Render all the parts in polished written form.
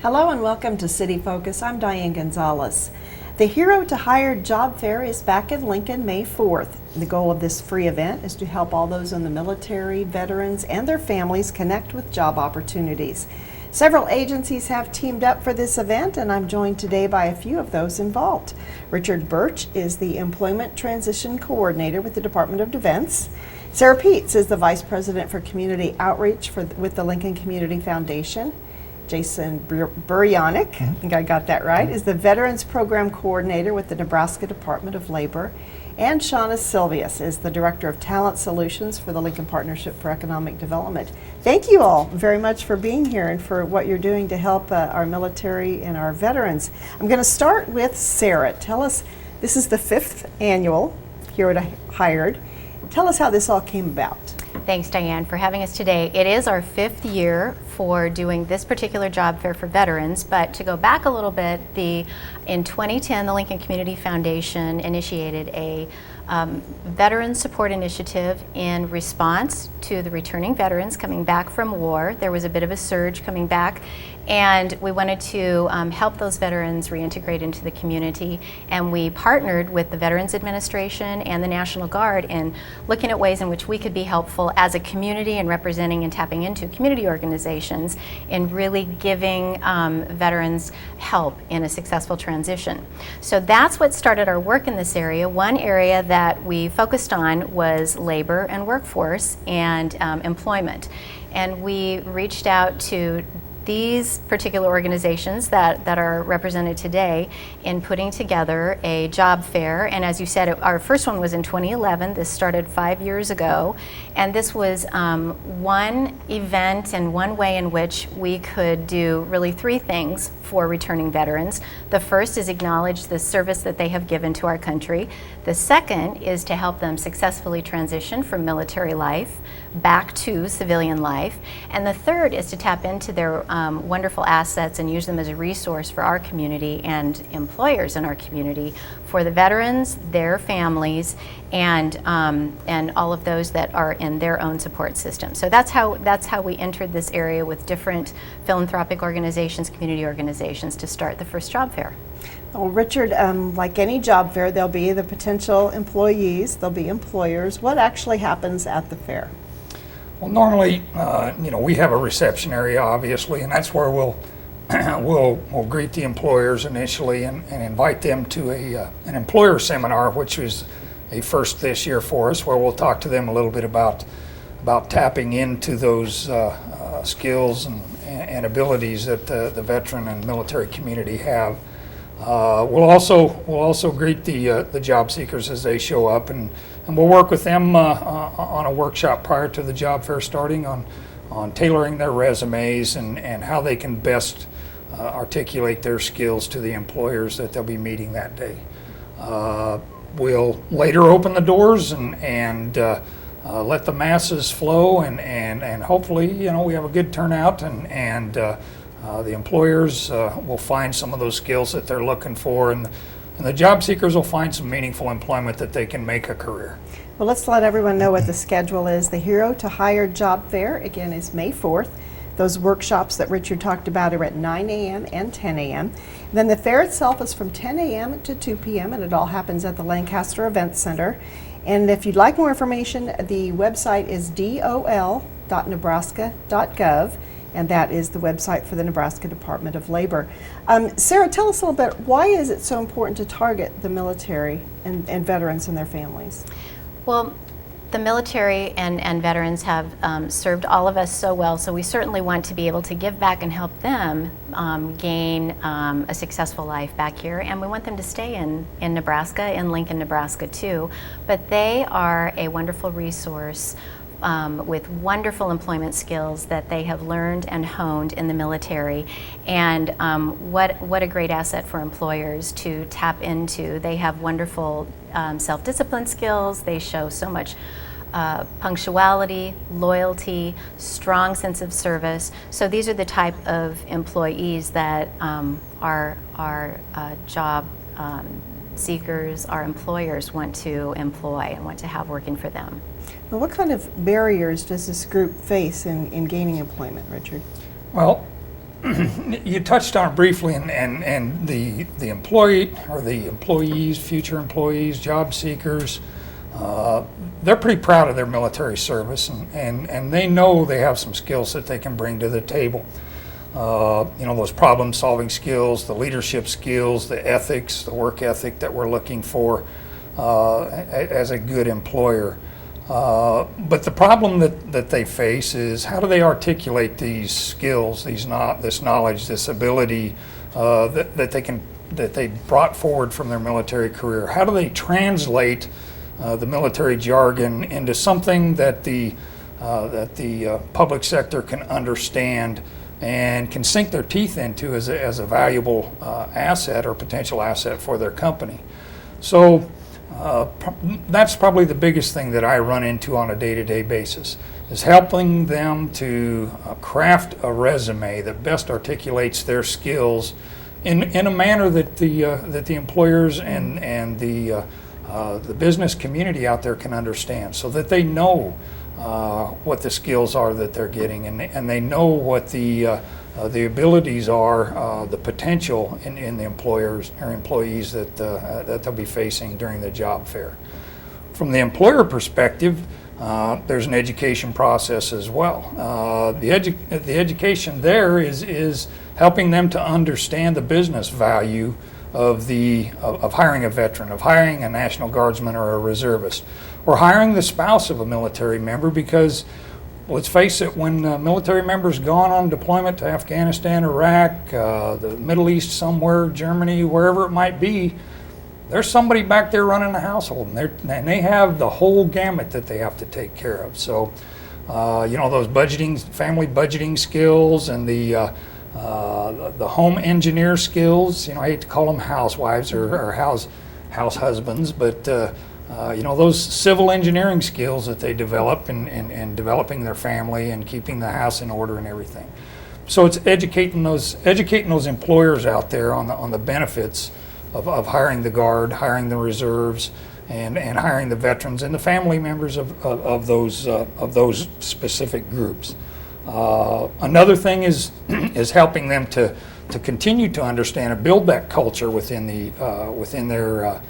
Hello and welcome to City Focus. I'm Diane Gonzalez. The Hero2Hired job fair is back in Lincoln May 4th. The goal of this free event is to help all those in the military, veterans, and their families connect with job opportunities. Several agencies have teamed up for this event, and I'm joined today by a few of those involved. Richard Birch is the Employment Transition Coordinator with the Department of Defense. Sarah Peets is the Vice President for Community Outreach with the Lincoln Community Foundation. Jason Buryanik, I think I got that right, is the Veterans Program Coordinator with the Nebraska Department of Labor. And Shauna Silvius is the Director of Talent Solutions for the Lincoln Partnership for Economic Development. Thank you all very much for being here and for what you're doing to help our military and our veterans. I'm going to start with Sarah. Tell us, this is the 5th annual Hero2Hired. Tell us how this all came about. Thanks, Diane, for having us today. It is our 5th year for doing this particular job fair for veterans, but to go back a little bit, in 2010, the Lincoln Community Foundation initiated a veteran support initiative in response to the returning veterans coming back from war. There was a bit of a surge coming back, and we wanted to help those veterans reintegrate into the community, and we partnered with the Veterans Administration and the National Guard in looking at ways in which we could be helpful as a community and representing and tapping into community organizations in really giving veterans help in a successful transition. So that's what started our work in this area. One area that we focused on was labor and workforce and employment. And we reached out to these particular organizations that are represented today in putting together a job fair. And as you said, our first one was in 2011. This started 5 years ago. And this was one event and one way in which we could do really 3 things for returning veterans. The first is acknowledge the service that they have given to our country. The second is to help them successfully transition from military life back to civilian life. And the third is to tap into their wonderful assets and use them as a resource for our community and employers in our community, for the veterans, their families, and all of those that are in their own support system. So that's how we entered this area with different philanthropic organizations, community organizations, to start the first job fair. Well, Richard, like any job fair, there'll be the potential employees, there'll be employers. What actually happens at the fair? Well, normally, we have a reception area, obviously, and that's where we'll greet the employers initially and invite them to an employer seminar, which is a first this year for us, where we'll talk to them a little bit about tapping into those skills and abilities that the veteran and military community have. We'll also greet the job seekers as they show up, and we'll work with them on a workshop prior to the job fair starting on tailoring their resumes and how they can best articulate their skills to the employers that they'll be meeting that day. We'll later open the doors and let the masses flow, and hopefully we have a good turnout, and the employers will find some of those skills that they're looking for, and the job seekers will find some meaningful employment that they can make a career. Well, let's let everyone know what the schedule is. The Hero2Hired job fair, again, is May 4th. Those workshops that Richard talked about are at 9 a.m. and 10 a.m. Then the fair itself is from 10 a.m. to 2 p.m. and it all happens at the Lancaster Event Center. And if you'd like more information, the website is dol.nebraska.gov. And that is the website for the Nebraska Department of Labor. Sarah, tell us a little bit, why is it so important to target the military and veterans and their families? Well, the military and veterans have served all of us so well, so we certainly want to be able to give back and help them gain a successful life back here, and we want them to stay in Nebraska, in Lincoln, Nebraska too. But they are a wonderful resource with wonderful employment skills that they have learned and honed in the military, and what a great asset for employers to tap into. They have wonderful self-discipline skills. They show so much punctuality, loyalty, strong sense of service. So these are the type of employees that our job seekers, our employers want to employ and want to have working for them. Well, what kind of barriers does this group face in gaining employment, Richard? Well, you touched on it briefly, and the employee or the employees, future employees, job seekers, they're pretty proud of their military service, and they know they have some skills that they can bring to the table. Those problem-solving skills, the leadership skills, the ethics, the work ethic that we're looking for as a good employer. But the problem that they face is, how do they articulate these skills, this knowledge, this ability that they brought forward from their military career? How do they translate the military jargon into something that the public sector can understand and can sink their teeth into as a valuable asset or potential asset for their company? So that's probably the biggest thing that I run into on a day-to-day basis, is helping them to craft a resume that best articulates their skills in a manner that the employers and the business community out there can understand, so that they know what the skills are that they're getting, and they know what the abilities are, the potential in the employers or employees that they'll be facing during the job fair. From the employer perspective, there's an education process as well. The education there is helping them to understand the business value of hiring a veteran, of hiring a National Guardsman or a reservist, or hiring the spouse of a military member, because let's face it, when military members gone on deployment to Afghanistan, Iraq, the Middle East somewhere, Germany, wherever it might be, there's somebody back there running the household, and they have the whole gamut that they have to take care of. So, those family budgeting skills, and the home engineer skills. I hate to call them housewives or house husbands, but those civil engineering skills that they develop in developing their family and keeping the house in order and everything. So it's educating those employers out there on the benefits of hiring the Guard, hiring the reserves, and hiring the veterans and the family members of those specific groups. Another thing is helping them to continue to understand and build that culture within their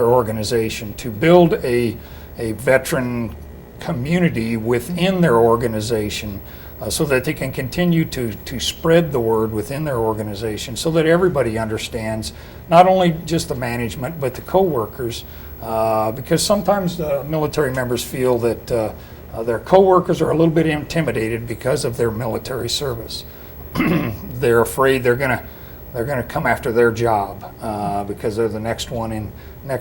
organization, to build a veteran community within their organization, so that they can continue to spread the word within their organization, so that everybody understands, not only just the management but the co-workers, because sometimes the military members feel that their co-workers are a little bit intimidated because of their military service. They're afraid they're gonna come after their job because they're the next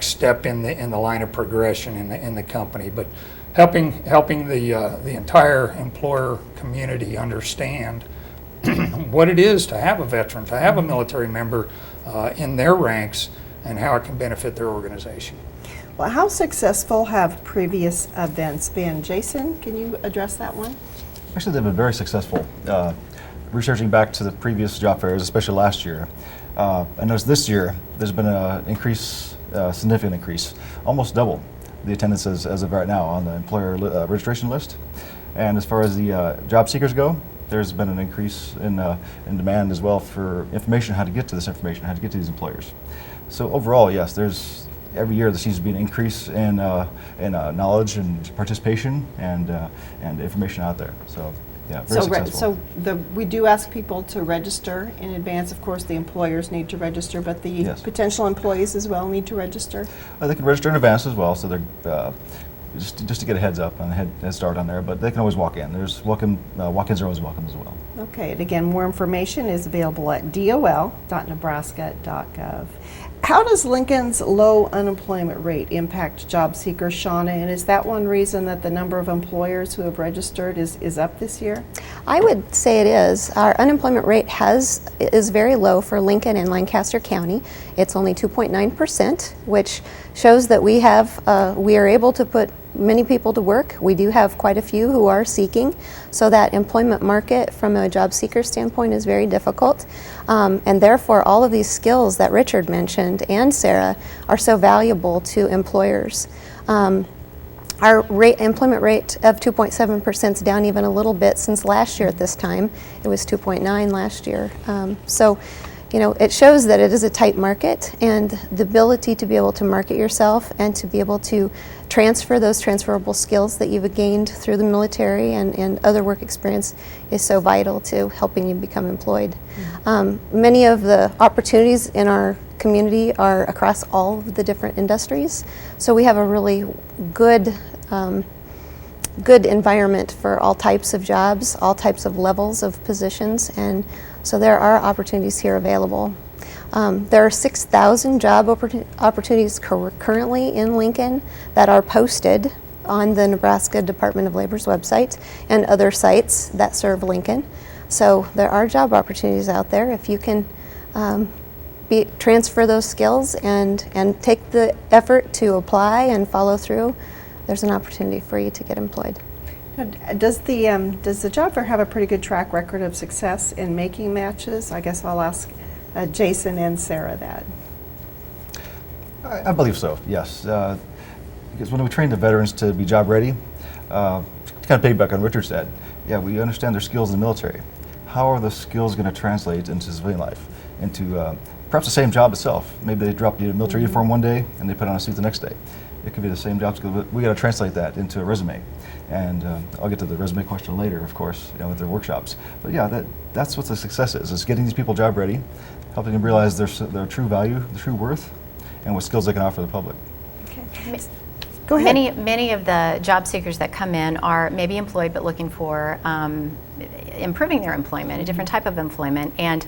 step in the line of progression in the company. But helping the entire employer community understand what it is to have a veteran, to have a military member in their ranks, and how it can benefit their organization. Well, how successful have previous events been? Jason, can you address that one? Actually, they've been very successful. Researching back to the previous job fairs, especially last year, I noticed this year there's been an increase, significant increase, almost double the attendance as of right now on the employer registration list. And as far as the job seekers go, there's been an increase in demand as well for information, how to get to this information, how to get to these employers. So overall, yes, every year there seems to be an increase in knowledge and participation and information out there. So yeah, very successful. We do ask people to register in advance. Of course, the employers need to register, but the potential employees as well need to register. They can register in advance as well, so they're just to get a heads up and a head start on there. But they can always walk in. Walk-ins are always welcome as well. Okay, and again, more information is available at dol.nebraska.gov. How does Lincoln's low unemployment rate impact job seekers, Shauna? And is that one reason that the number of employers who have registered is up this year? I would say it is. Our unemployment rate is very low for Lincoln and Lancaster County. It's only 2.9%, which shows that we are able to put many people to work. We do have quite a few who are seeking, so that employment market from a job seeker standpoint is very difficult. And therefore, all of these skills that Richard mentioned and Sarah are so valuable to employers. Our employment rate of 2.7% is down even a little bit since last year at this time. It was 2.9 last year. So, you know, it shows that it is a tight market, and the ability to be able to market yourself and to be able to transfer those transferable skills that you've gained through the military and other work experience is so vital to helping you become employed. Many of the opportunities in our community are across all of the different industries, so we have a really good good environment for all types of jobs, all types of levels of positions, and so there are opportunities here available. There are 6,000 job opportunities currently in Lincoln that are posted on the Nebraska Department of Labor's website and other sites that serve Lincoln. So there are job opportunities out there if you can transfer those skills and take the effort to apply and follow through. There's an opportunity for you to get employed. Does the job fair have a pretty good track record of success in making matches? I guess I'll ask Jason and Sarah that. I believe so, yes. Because when we train the veterans to be job ready, to kind of piggyback on what Richard said, yeah, we understand their skills in the military. How are the skills going to translate into civilian life, into perhaps the same job itself? Maybe they drop the military uniform one day and they put on a suit the next day. It could be the same job skill, but we got to translate that into a resume. And I'll get to the resume question later, of course, with their workshops. But yeah, that's what the success is getting these people job ready, helping them realize their true value, their true worth, and what skills they can offer the public. Okay. Go ahead. Many of the job seekers that come in are maybe employed but looking for improving their employment, a different type of employment. And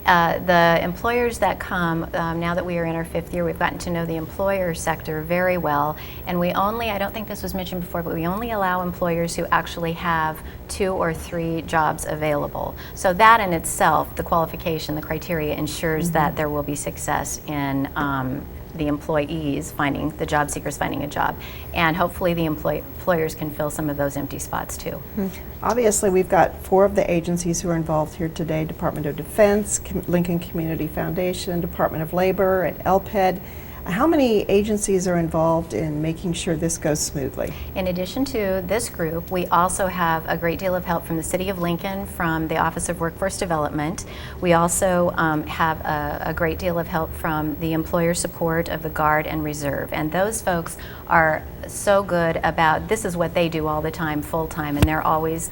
the employers that come, now that we are in our 5th year, we've gotten to know the employer sector very well. And we only, I don't think this was mentioned before, but we only allow employers who actually have 2 or 3 jobs available. So that in itself, the qualification, the criteria ensures that there will be success in the employees finding, the job seekers finding a job. And hopefully the employers can fill some of those empty spots too. Obviously, we've got 4 of the agencies who are involved here today: Department of Defense, Lincoln Community Foundation, Department of Labor, and LPED. How many agencies are involved in making sure this goes smoothly? In addition to this group, we also have a great deal of help from the City of Lincoln, from the Office of Workforce Development. We also have a great deal of help from the employer support of the Guard and Reserve. And those folks are so good about, this is what they do all the time, full time, and they're always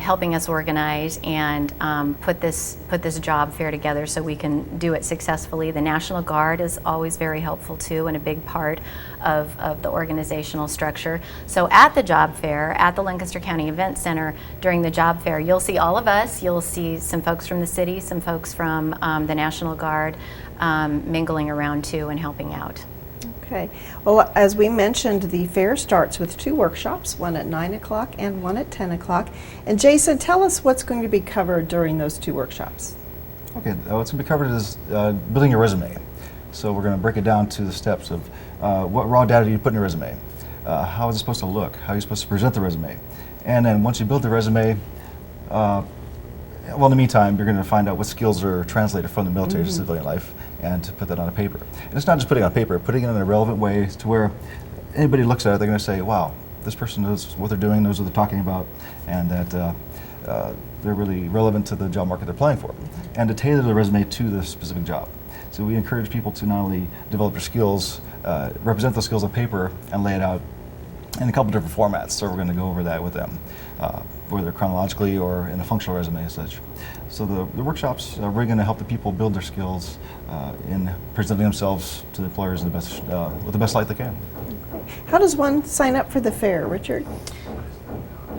helping us organize and put this job fair together so we can do it successfully. The National Guard is always very helpful too, and a big part of the organizational structure. So at the job fair, at the Lancaster County Event Center, during the job fair, you'll see all of us. You'll see some folks from the city, some folks from the National Guard mingling around too and helping out. Okay. Well, as we mentioned, the fair starts with 2 workshops, one at 9 o'clock and one at 10 o'clock. And Jason, tell us what's going to be covered during those 2 workshops. Okay, what's going to be covered is building a resume. So we're going to break it down to the steps of what raw data do you put in your resume, how is it supposed to look, how are you supposed to present the resume. And then once you build the resume, well, in the meantime, you're going to find out what skills are translated from the military to civilian life and to put that on a paper. And it's not just putting it on paper, putting it in a relevant way to where anybody looks at it, they're going to say, wow, this person knows what they're doing, knows what they're talking about, and that they're really relevant to the job market they're applying for. And to tailor the resume to the specific job. So we encourage people to not only develop their skills, represent those skills on paper, and lay it out in a couple different formats. So we're going to go over that with them, whether chronologically or in a functional resume as such. So the workshops are really going to help the people build their skills in presenting themselves to the employers in the best, with the best light they can. How does one sign up for the fair, Richard?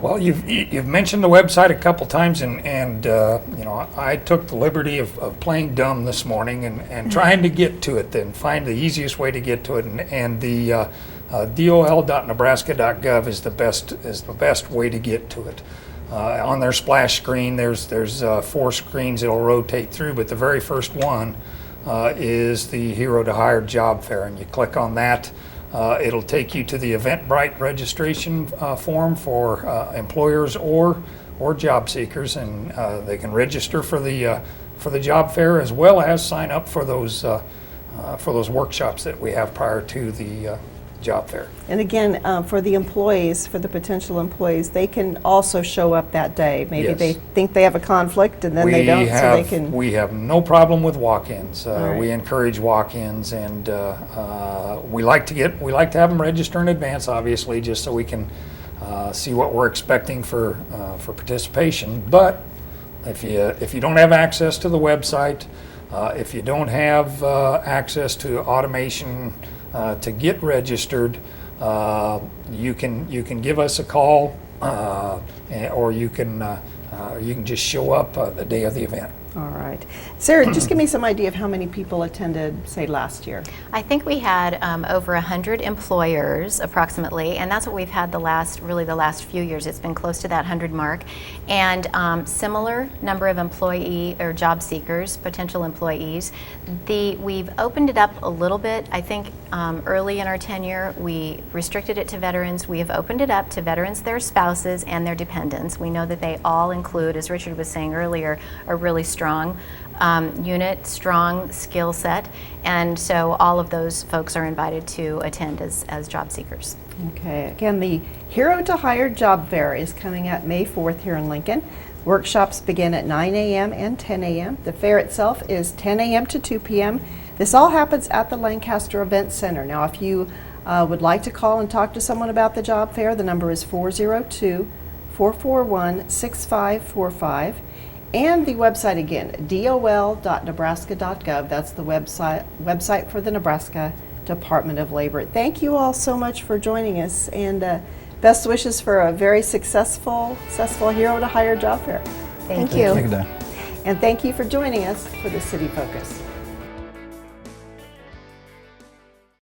Well, you've mentioned the website a couple times, and you know, I took the liberty of playing dumb this morning and trying to get to it, and find the easiest way to get to it, and the dol.nebraska.gov is the best way to get to it. On their splash screen, there's 4 screens it'll rotate through, but the very first one is the Hero2Hired job fair, and you click on that. It'll take you to the Eventbrite registration form for employers or job seekers, and they can register for the job fair as well as sign up for those workshops that we have prior to the job fair. And again, for the employees, for the potential employees, they can also show up that day. Maybe Yes. they think they have a conflict and then they don't, so they can. We have no problem with walk-ins. right. We encourage walk-ins, and we like to have them register in advance, obviously, just so we can see what we're expecting for participation. But if you don't have access to the website, if you don't have access to automation to get registered, you can give us a call, or you can just show up the day of the event. All right. Sarah, just give me some idea of how many people attended, say, last year. I think we had over 100 employers approximately, and that's what we've had the last few years. It's been close to that 100 mark, and similar number of employee or job seekers, potential employees. We've opened it up a little bit. I think early in our tenure, we restricted it to veterans. We have opened it up to veterans, their spouses, and their dependents. We know that they all include, as Richard was saying earlier, a really strong unit, strong skill set, and so all of those folks are invited to attend as job seekers. Okay. Again, the Hero2Hired Job Fair is coming up May 4th here in Lincoln. Workshops begin at 9 a.m. and 10 a.m. The fair itself is 10 a.m. to 2 p.m. This all happens at the Lancaster Event Center. Now, if you would like to call and talk to someone about the job fair, the number is 402-441-6545. And the website again, dol.nebraska.gov. That's the website for the Nebraska Department of Labor. Thank you all so much for joining us, and best wishes for a very successful Hero2Hired Job Fair. Thank you. Thank you, Dan. And thank you for joining us for the City Focus.